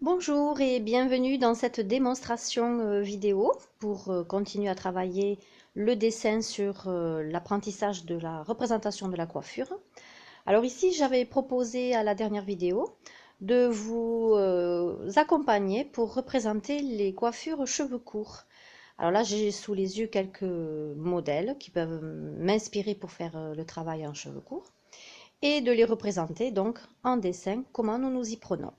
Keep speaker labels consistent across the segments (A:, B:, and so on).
A: Bonjour et bienvenue dans cette démonstration vidéo pour continuer à travailler le dessin sur l'apprentissage de la représentation de la coiffure. Alors ici, j'avais proposé à la dernière vidéo de vous accompagner pour représenter les coiffures cheveux courts. Alors là, j'ai sous les yeux quelques modèles qui peuvent m'inspirer pour faire le travail en cheveux courts et de les représenter donc en dessin, comment nous nous y prenons.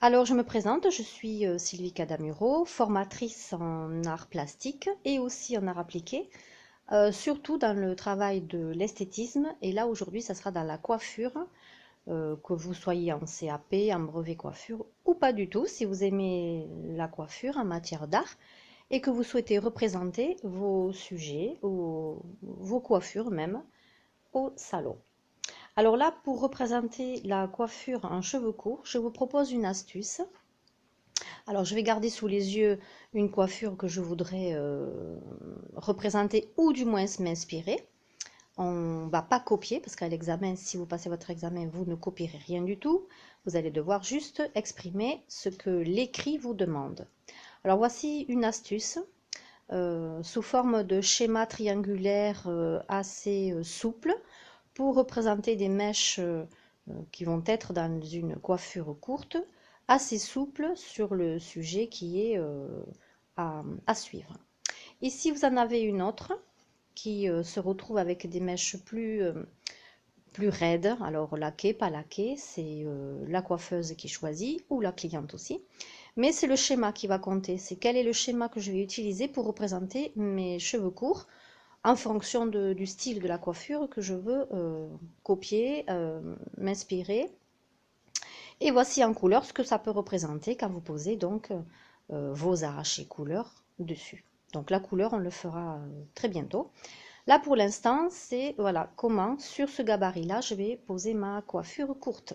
A: Alors, je me présente, je suis Sylvie Cadamuro, formatrice en art plastique et aussi en art appliqué, surtout dans le travail de l'esthétisme. Et là, aujourd'hui, ça sera dans la coiffure, que vous soyez en CAP, en brevet coiffure ou pas du tout, si vous aimez la coiffure en matière d'art et que vous souhaitez représenter vos sujets ou vos coiffures même au salon. Alors là, pour représenter la coiffure en cheveux courts, je vous propose une astuce. Alors, je vais garder sous les yeux une coiffure que je voudrais représenter ou du moins m'inspirer. On ne va pas copier parce qu'à l'examen, si vous passez votre examen, vous ne copierez rien du tout. Vous allez devoir juste exprimer ce que l'écrit vous demande. Alors, voici une astuce sous forme de schéma triangulaire assez souple pour représenter des mèches qui vont être dans une coiffure courte, assez souple sur le sujet qui est à suivre. Ici, vous en avez une autre qui se retrouve avec des mèches plus raides. Alors, laquée, pas laquée, c'est la coiffeuse qui choisit ou la cliente aussi. Mais c'est le schéma qui va compter. C'est quel est le schéma que je vais utiliser pour représenter mes cheveux courts en fonction du style de la coiffure que je veux copier, m'inspirer. Et voici en couleur ce que ça peut représenter quand vous posez donc vos arrachés couleurs dessus. Donc la couleur, on le fera très bientôt. Là pour l'instant, c'est voilà comment sur ce gabarit-là, je vais poser ma coiffure courte.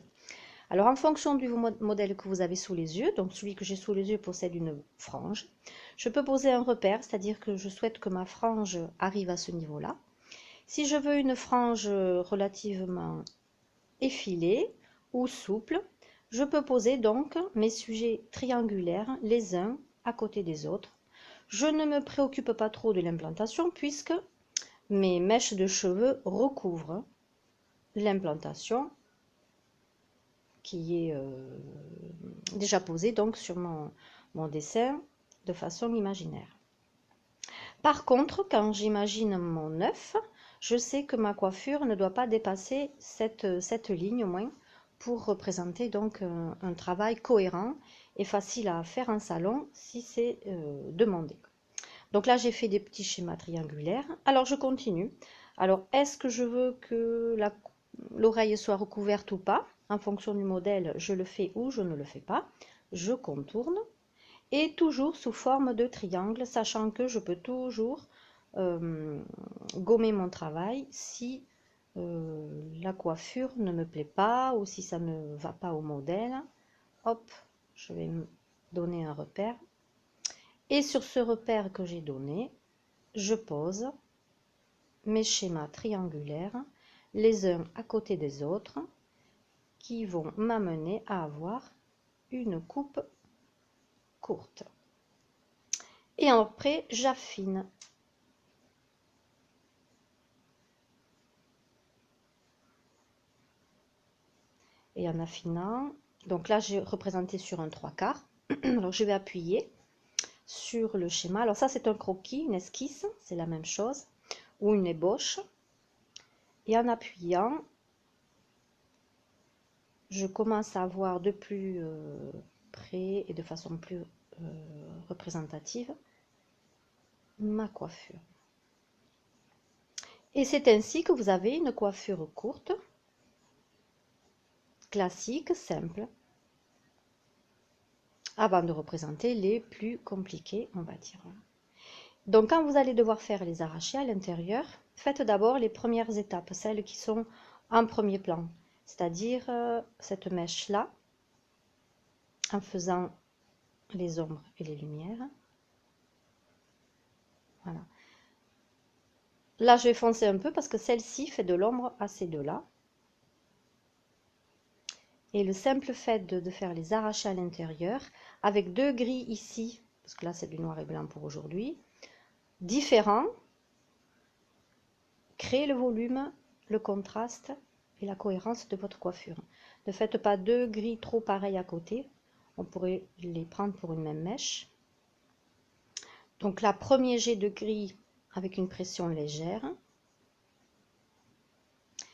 A: Alors en fonction du modèle que vous avez sous les yeux, donc celui que j'ai sous les yeux possède une frange, je peux poser un repère, c'est-à-dire que je souhaite que ma frange arrive à ce niveau-là. Si je veux une frange relativement effilée ou souple, je peux poser donc mes sujets triangulaires les uns à côté des autres. Je ne me préoccupe pas trop de l'implantation puisque mes mèches de cheveux recouvrent l'implantation qui est déjà posée donc sur mon dessin de façon imaginaire. Par contre, quand j'imagine mon œuf, je sais que ma coiffure ne doit pas dépasser cette ligne au moins pour représenter donc un travail cohérent et facile à faire en salon si c'est demandé. Donc là, j'ai fait des petits schémas triangulaires. Alors, je continue. Alors, est-ce que je veux que l'oreille soit recouverte ou pas? En fonction du modèle, je le fais ou je ne le fais pas. Je contourne et toujours sous forme de triangle, sachant que je peux toujours gommer mon travail si la coiffure ne me plaît pas ou si ça ne va pas au modèle. Hop, je vais me donner un repère. Et sur ce repère que j'ai donné, je pose mes schémas triangulaires les uns à côté des autres qui vont m'amener à avoir une coupe courte. Et après, j'affine. Et en affinant, donc là j'ai représenté sur un 3/4. Alors je vais appuyer sur le schéma. Alors ça c'est un croquis, une esquisse, c'est la même chose, ou une ébauche. Et en appuyant, je commence à voir de plus près et de façon plus représentative ma coiffure. Et c'est ainsi que vous avez une coiffure courte, classique, simple, avant de représenter les plus compliqués, on va dire. Donc quand vous allez devoir faire les arrachés à l'intérieur, faites d'abord les premières étapes, celles qui sont en premier plan, c'est-à-dire cette mèche-là, en faisant les ombres et les lumières. Voilà. Là, je vais foncer un peu parce que celle-ci fait de l'ombre à ces deux-là. Et le simple fait de faire les arrachés à l'intérieur, avec 2 gris ici, parce que là c'est du noir et blanc pour aujourd'hui, différents, crée le volume, le contraste et la cohérence de votre coiffure. Ne faites pas 2 gris trop pareils à côté, on pourrait les prendre pour une même mèche. Donc là, premier jet de gris avec une pression légère.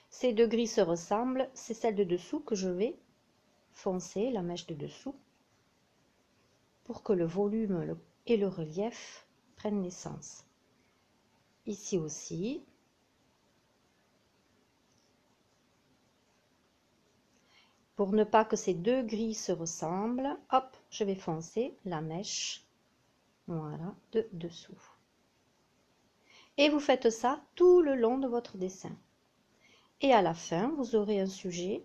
A: Ces 2 gris se ressemblent, c'est celle de dessous que je vais foncer, la mèche de dessous, pour que le volume et le relief prennent naissance. Ici aussi. Pour ne pas que ces 2 gris se ressemblent, hop, je vais foncer la mèche, voilà, de dessous. Et vous faites ça tout le long de votre dessin. Et à la fin, vous aurez un sujet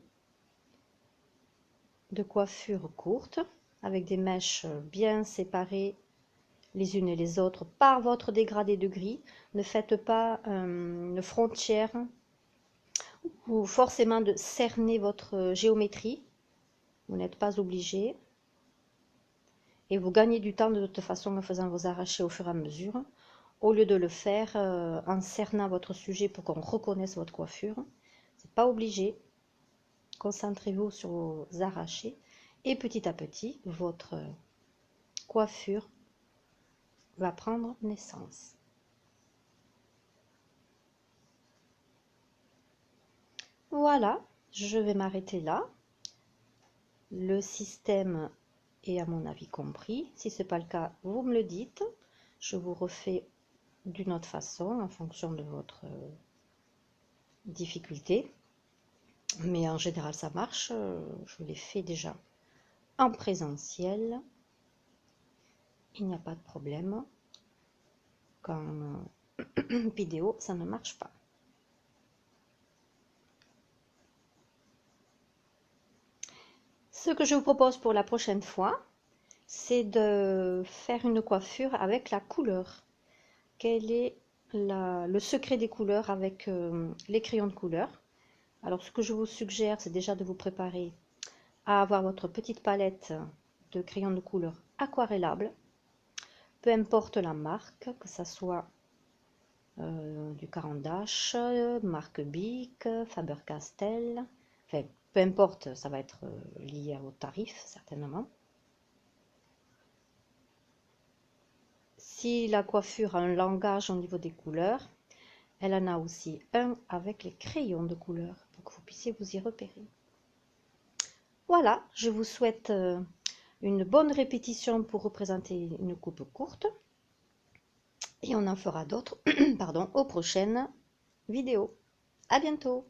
A: de coiffure courte, avec des mèches bien séparées les unes et les autres par votre dégradé de gris. Ne faites pas une frontière ou forcément de cerner votre géométrie. Vous n'êtes pas obligé. Et vous gagnez du temps de toute façon en faisant vos arrachés au fur et à mesure, au lieu de le faire en cernant votre sujet pour qu'on reconnaisse votre coiffure. C'est pas obligé. Concentrez-vous sur vos arrachés et petit à petit, votre coiffure va prendre naissance. Voilà, je vais m'arrêter là. Le système est à mon avis compris. Si ce n'est pas le cas, vous me le dites. Je vous refais d'une autre façon en fonction de votre difficulté. Mais en général, ça marche. Je l'ai fait déjà en présentiel. Il n'y a pas de problème. Quand vidéo, ça ne marche pas. Ce que je vous propose pour la prochaine fois, c'est de faire une coiffure avec la couleur. Quel est le secret des couleurs avec les crayons de couleur? Alors, ce que je vous suggère, c'est déjà de vous préparer à avoir votre petite palette de crayons de couleur aquarellables. Peu importe la marque, que ce soit du Caran d'Ache, marque Bic, Faber-Castell, enfin, peu importe, ça va être lié au tarif certainement. Si la coiffure a un langage au niveau des couleurs, elle en a aussi un avec les crayons de couleur pour que vous puissiez vous y repérer. Voilà, je vous souhaite une bonne répétition pour représenter une coupe courte. Et on en fera d'autres pardon, aux prochaines vidéos. À bientôt!